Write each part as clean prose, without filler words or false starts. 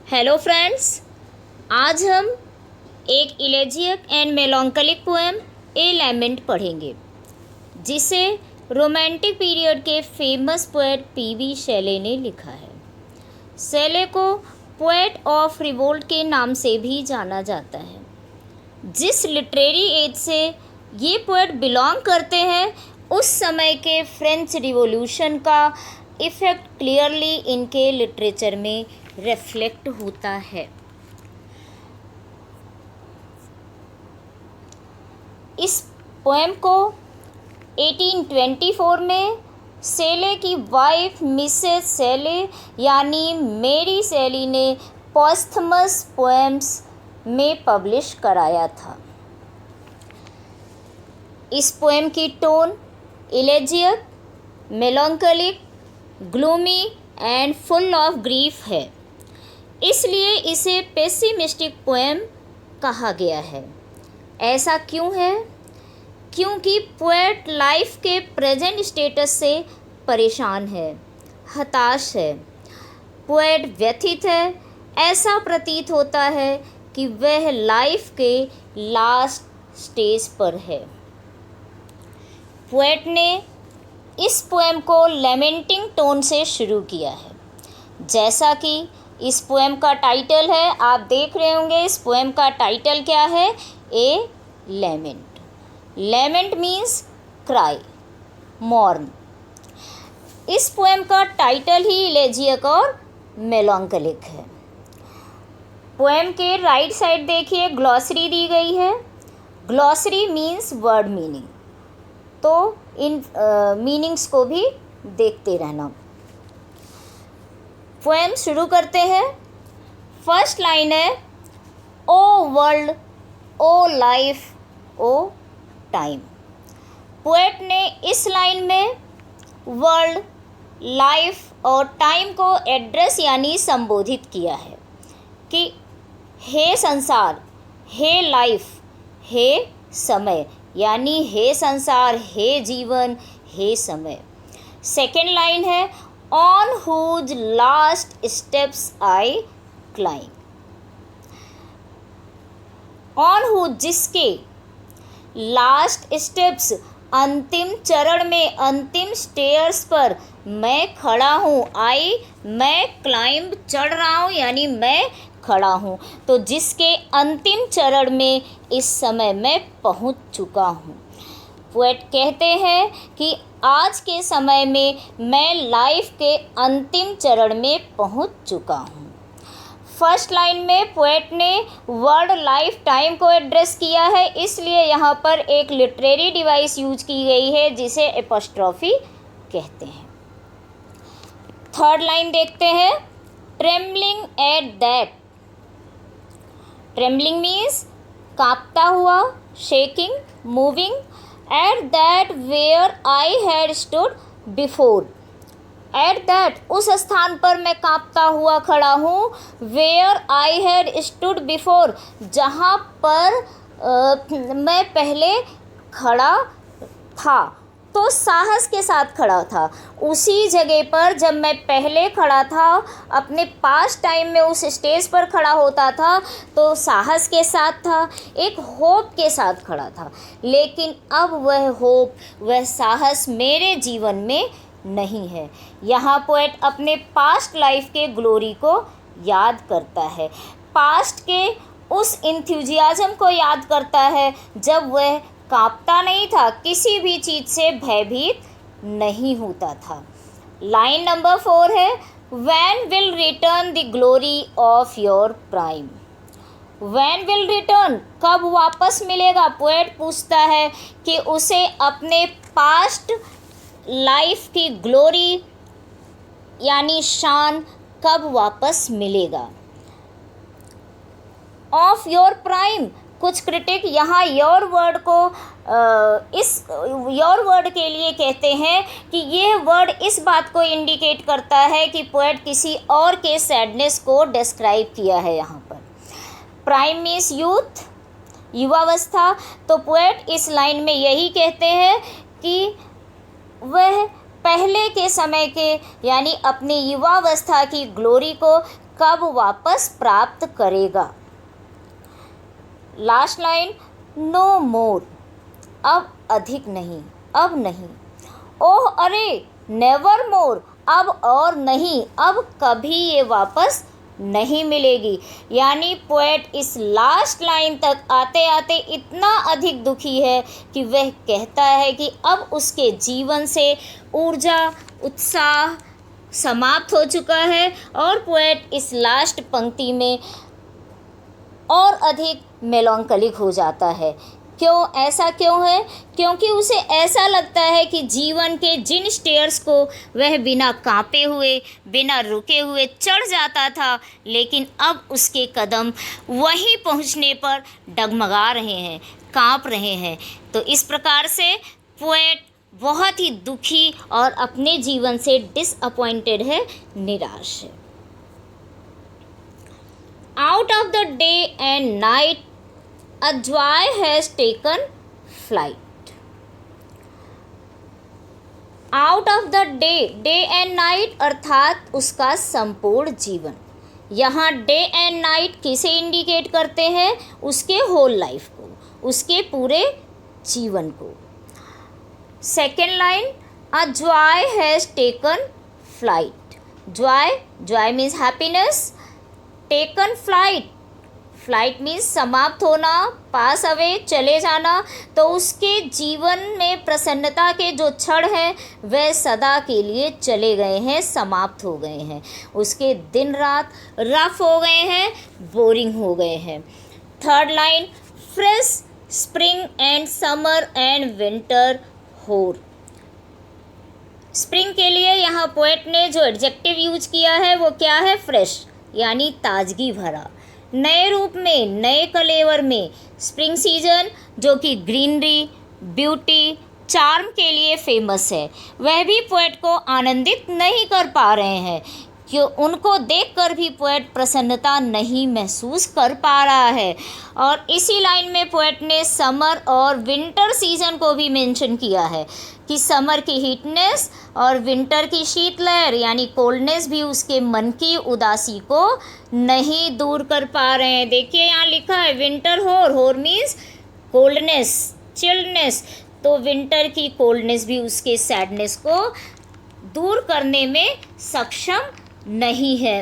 Hello friends, आज हम एक इलेजियक एंड मेलॉन्कलिक पोएम ए लैमेंट पढ़ेंगे, जिसे रोमांटिक पीरियड के फेमस पोएट पी.वी. शैले ने लिखा है। शैले को पोएट ऑफ रिवोल्ट के नाम से भी जाना जाता है। जिस लिटरेरी एज से ये पोएट बिलोंग करते हैं, उस समय के फ्रेंच रिवॉल्यूशन का इफ़ेक्ट क्लियरली इनके लिटरेचर में रिफ्लेक्ट होता है। इस पोएम को 1824 में शैले की वाइफ मिसेस शैले यानी मेरी शैली ने पोस्थमस पोएम्स में पब्लिश कराया था। इस पोएम की tone elegiac, melancholic, gloomy and full of grief है, इसलिए इसे पेसिमिस्टिक पोएम कहा गया है। ऐसा क्यों है? क्योंकि पोएट लाइफ के प्रेजेंट स्टेटस से परेशान है, हताश है। पोएट व्यथित है। ऐसा प्रतीत होता है कि वह लाइफ के लास्ट स्टेज पर है। पोएट ने इस पोएम को लेमेंटिंग टोन से शुरू किया है। जैसा कि इस पोएम का टाइटल है, आप देख रहे होंगे इस पोएम का टाइटल क्या है? A lament. Lament means cry, mourn. इस पोएम का टाइटल ही इलेजियक और मेलॉन्कलिक है। पोएम के राइट साइड देखिए, ग्लॉसरी दी गई है। ग्लॉसरी मीन्स वर्ड मीनिंग, तो इन मीनिंग्स को भी देखते रहना। पोएम शुरू करते हैं। फर्स्ट लाइन है, ओ वर्ल्ड, ओ लाइफ, ओ टाइम। पोएट ने इस लाइन में वर्ल्ड, लाइफ और टाइम को एड्रेस यानी संबोधित किया है कि हे संसार, हे लाइफ, हे समय, यानी हे संसार, हे जीवन, हे समय। सेकेंड लाइन है, on whose last steps I climb. On whose, जिसके लास्ट स्टेप्स, अंतिम चरण में, अंतिम स्टेयर्स पर मैं खड़ा हूँ। आई, मैं क्लाइंब, चढ़ रहा हूँ, यानी मैं खड़ा हूँ। तो जिसके अंतिम चरण में इस समय मैं पहुँच चुका हूँ। पोएट कहते हैं कि आज के समय में मैं लाइफ के अंतिम चरण में पहुंच चुका हूं। फर्स्ट लाइन में पोएट ने वर्ड, लाइफ, टाइम को एड्रेस किया है, इसलिए यहाँ पर एक लिटरेरी डिवाइस यूज की गई है जिसे एपोस्ट्रॉफी कहते हैं। थर्ड लाइन देखते हैं, trembling at that. Trembling means कांपता हुआ, shaking, moving. At that where I had stood before. At that, उस स्थान पर मैं कांपता हुआ खड़ा हूँ। Where I had stood before, जहाँ पर मैं पहले खड़ा था, तो साहस के साथ खड़ा था। उसी जगह पर जब मैं पहले खड़ा था, अपने पास्ट टाइम में उस स्टेज पर खड़ा होता था, तो साहस के साथ था, एक होप के साथ खड़ा था। लेकिन अब वह होप, वह साहस मेरे जीवन में नहीं है। यहाँ पोएट अपने पास्ट लाइफ के ग्लोरी को याद करता है, पास्ट के उस इंथ्यूजियाज्म को याद करता है जब वह कांपता नहीं था, किसी भी चीज़ से भयभीत नहीं होता था। लाइन नंबर 4 है, When will return the glory of your prime? When will return, कब वापस मिलेगा? पोएट पूछता है कि उसे अपने पास्ट लाइफ की ग्लोरी यानी शान कब वापस मिलेगा। ऑफ योर प्राइम, कुछ क्रिटिक यहाँ योर वर्ड को इस योर वर्ड के लिए कहते हैं कि यह वर्ड इस बात को इंडिकेट करता है कि पोएट किसी और के सैडनेस को डिस्क्राइब किया है। यहाँ पर प्राइम मीन्स यूथ, युवावस्था। तो पोएट इस लाइन में यही कहते हैं कि वह पहले के समय के यानी अपनी युवावस्था की ग्लोरी को कब वापस प्राप्त करेगा। लास्ट लाइन, नो मोर, अब अधिक नहीं, अब नहीं। ओह अरे, नेवर मोर, अब और नहीं, अब कभी ये वापस नहीं मिलेगी। यानी पोएट इस लास्ट लाइन तक आते आते इतना अधिक दुखी है कि वह कहता है कि अब उसके जीवन से ऊर्जा, उत्साह समाप्त हो चुका है। और पोएट इस लास्ट पंक्ति में और अधिक मेलॉन्कलिक हो जाता है। क्यों, ऐसा क्यों है? क्योंकि उसे ऐसा लगता है कि जीवन के जिन स्टेयर्स को वह बिना कांपे हुए, बिना रुके हुए चढ़ जाता था, लेकिन अब उसके कदम वहीं पहुंचने पर डगमगा रहे हैं, कांप रहे हैं। तो इस प्रकार से पोएट बहुत ही दुखी और अपने जीवन से डिसअपॉइंटेड है, निराश है। Out of the day and night a joy has taken flight. Out of the day and night अर्थात उसका संपूर्ण जीवन। यहाँ डे एंड नाइट किसे इंडिकेट करते हैं? उसके होल लाइफ को, उसके पूरे जीवन को। Second line, a joy has taken flight. Joy means happiness, taken flight, flight means समाप्त होना, पास अवे, चले जाना। तो उसके जीवन में प्रसन्नता के जो क्षण हैं वह सदा के लिए चले गए हैं, समाप्त हो गए हैं। उसके दिन रात रफ हो गए हैं, बोरिंग हो गए हैं। Third line, fresh spring and summer and winter होर। स्प्रिंग के लिए यहाँ पोएट ने जो एडजेक्टिव यूज किया है वो क्या है? फ्रेश, यानी ताजगी भरा, नए रूप में, नए कलेवर में। स्प्रिंग सीजन जो कि ग्रीनरी, ब्यूटी, चार्म के लिए फेमस है, वह भी पोएट को आनंदित नहीं कर पा रहे हैं कि उनको देखकर भी पोएट प्रसन्नता नहीं महसूस कर पा रहा है। और इसी लाइन में पोएट ने समर और विंटर सीजन को भी मेंशन किया है कि समर की हीटनेस और विंटर की शीतलहर यानी कोल्डनेस भी उसके मन की उदासी को नहीं दूर कर पा रहे हैं। देखिए यहाँ लिखा है विंटर होर मीन्स कोल्डनेस, चिल्डनेस। तो विंटर की कोल्डनेस भी उसके सैडनेस को दूर करने में सक्षम नहीं है।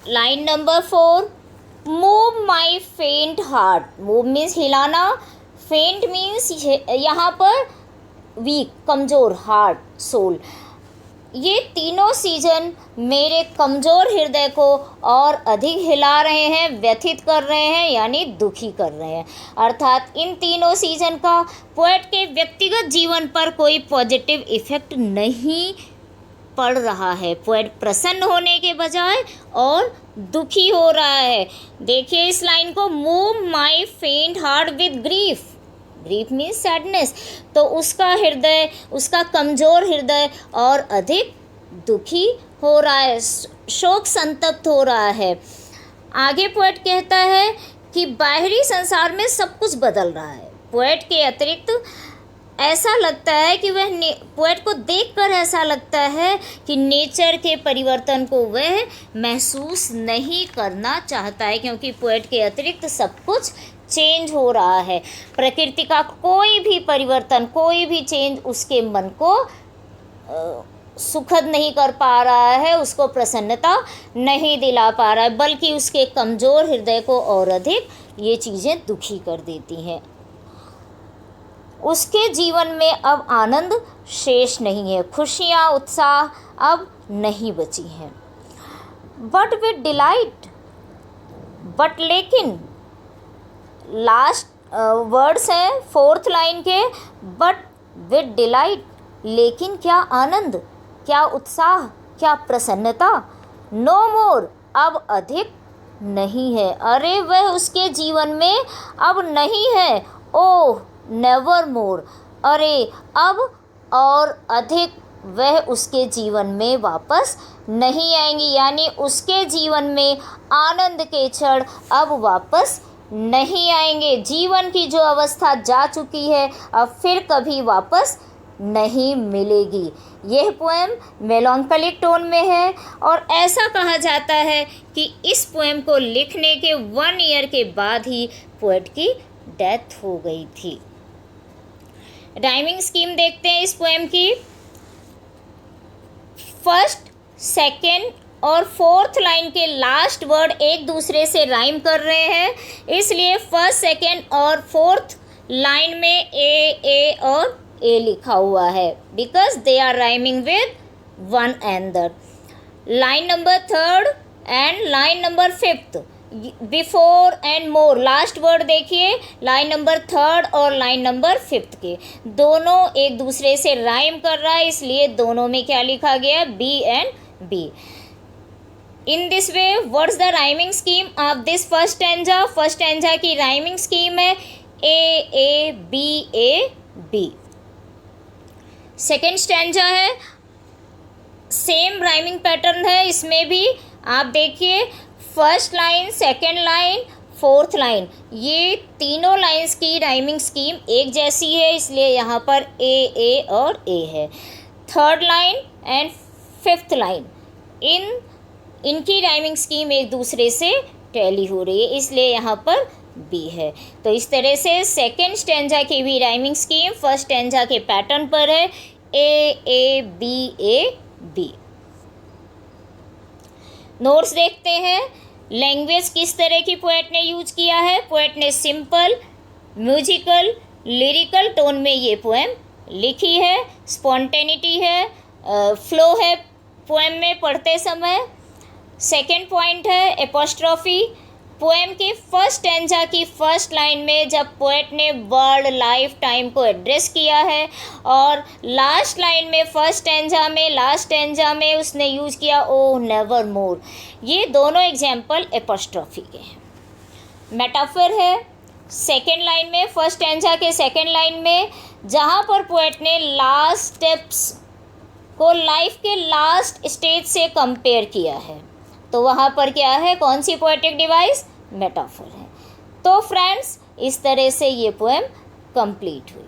लाइन नंबर 4, मूव माई फेंट हार्ट। मूव मीन्स हिलाना, फेंट मीन्स यहाँ पर वीक, कमज़ोर, हार्ट, सोल। ये तीनों सीजन मेरे कमज़ोर हृदय को और अधिक हिला रहे हैं, व्यथित कर रहे हैं, यानी दुखी कर रहे हैं। अर्थात इन तीनों सीजन का पोएट के व्यक्तिगत जीवन पर कोई पॉजिटिव इफ़ेक्ट नहीं पड़ रहा है। पोएट प्रसन्न होने के बजाय और दुखी हो रहा है। देखिए इस लाइन को, मूव माई फेंट heart with grief. Grief means sadness. तो उसका हृदय, उसका कमज़ोर हृदय और अधिक दुखी हो रहा है, शोक संतप्त हो रहा है। आगे पोएट कहता है कि बाहरी संसार में सब कुछ बदल रहा है। पोएट के अतिरिक्त ऐसा लगता है कि वह पोएट को देखकर ऐसा लगता है कि नेचर के परिवर्तन को वह महसूस नहीं करना चाहता है, क्योंकि पोएट के अतिरिक्त सब कुछ चेंज हो रहा है। प्रकृति का कोई भी परिवर्तन, कोई भी चेंज उसके मन को सुखद नहीं कर पा रहा है, उसको प्रसन्नता नहीं दिला पा रहा है, बल्कि उसके कमज़ोर हृदय को और अधिक ये चीज़ें दुखी कर देती हैं। उसके जीवन में अब आनंद शेष नहीं है, खुशियाँ, उत्साह अब नहीं बची हैं। बट विद डिलाइट, बट लेकिन, लास्ट वर्ड्स हैं फोर्थ लाइन के, बट विद डिलाइट, लेकिन क्या आनंद, क्या उत्साह, क्या प्रसन्नता। नो मोर, अब अधिक नहीं है। अरे वह उसके जीवन में अब नहीं है। ओह नेवर मोर, अरे अब और अधिक वह उसके जीवन में वापस नहीं आएंगी, यानी उसके जीवन में आनंद के क्षण अब वापस नहीं आएंगे। जीवन की जो अवस्था जा चुकी है अब फिर कभी वापस नहीं मिलेगी। यह पोएम मेलॉन्कलिक टोन में है और ऐसा कहा जाता है कि इस पोएम को लिखने के 1 ईयर के बाद ही पोएट की डेथ हो गई थी। राइमिंग स्कीम देखते हैं इस पोएम की। फर्स्ट, सेकेंड और फोर्थ लाइन के लास्ट वर्ड एक दूसरे से राइम कर रहे हैं, इसलिए फर्स्ट, सेकेंड और फोर्थ लाइन में ए और ए लिखा हुआ है, because they are rhyming with one another. Line number third and line number fifth, before and more, last word देखिए लाइन नंबर थर्ड और लाइन नंबर फिफ्थ के, दोनों एक दूसरे से राइम कर रहा है, इसलिए दोनों में क्या लिखा गया, B and B. In this way what's the rhyming scheme of this first stanza? First stanza की राइमिंग स्कीम है ए बी। सेकेंड स्टैंजा है, सेम राइमिंग पैटर्न है, इसमें भी आप देखिए first line, second line, fourth line, ये तीनों लाइंस की राइमिंग स्कीम एक जैसी है, इसलिए यहाँ पर ए और ए है। Third line and fifth line, इनकी राइमिंग स्कीम एक दूसरे से टैली हो रही है, इसलिए यहाँ पर बी है। तो इस तरह से सेकेंड स्टैंजा की भी राइमिंग स्कीम फर्स्ट स्टैंजा के पैटर्न पर है, ए बी। नोट्स देखते हैं। लैंग्वेज किस तरह की पोएट ने यूज किया है? पोएट ने सिंपल, म्यूजिकल, लिरिकल टोन में ये पोएम लिखी है। स्पॉन्टेनिटी है, फ्लो है पोएम में पढ़ते समय। सेकेंड पॉइंट है एपोस्ट्रॉफी। पोएम के फर्स्ट स्टैंजा की फर्स्ट लाइन में जब पोएट ने वर्ल्ड लाइफ टाइम को एड्रेस किया है, और लास्ट लाइन में फर्स्ट स्टैंजा में, लास्ट स्टैंजा में उसने यूज़ किया ओह नेवर मोर। ये दोनों एग्जाम्पल एपोस्ट्रॉफी के हैं। मेटाफर है सेकेंड लाइन में, फर्स्ट स्टैंजा के सेकेंड लाइन में, जहाँ पर पोएट ने लास्ट स्टेप्स को लाइफ के लास्ट स्टेज से कंपेयर किया है, तो वहाँ पर क्या है, कौन सी पोएटिक डिवाइस? मेटाफर है। तो फ्रेंड्स, इस तरह से ये पोएम कंप्लीट हुई।